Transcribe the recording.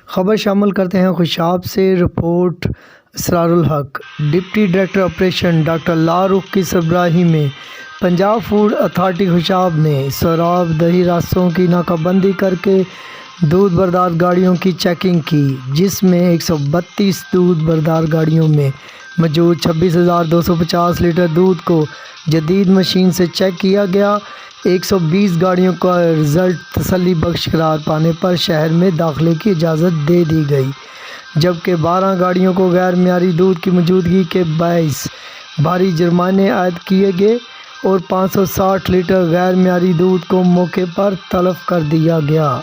खबर शामिल करते हैं खुशाब से। रिपोर्ट इसरारुल हक। डिप्टी डायरेक्टर ऑपरेशन डॉक्टर लारुख की सरबराही में पंजाब फूड अथॉरिटी खुशाब ने शराब दही रास्तों की नाकाबंदी करके दूध बरदार गाड़ियों की चेकिंग की, जिसमें 132 दूध बरदार गाड़ियों में मौजूद 26,250 लीटर दूध को जदीद मशीन से चेक किया गया। 120 गाड़ियों का रिज़ल्ट तसल्ली बख्श करार पाने पर शहर में दाखिले की इजाज़त दे दी गई, जबकि 12 गाड़ियों को गैर मियारी दूध की मौजूदगी के बायस भारी जुर्माने आयद किए गए और 560 लीटर गैर मियारी दूध को मौके पर तलब कर दिया गया।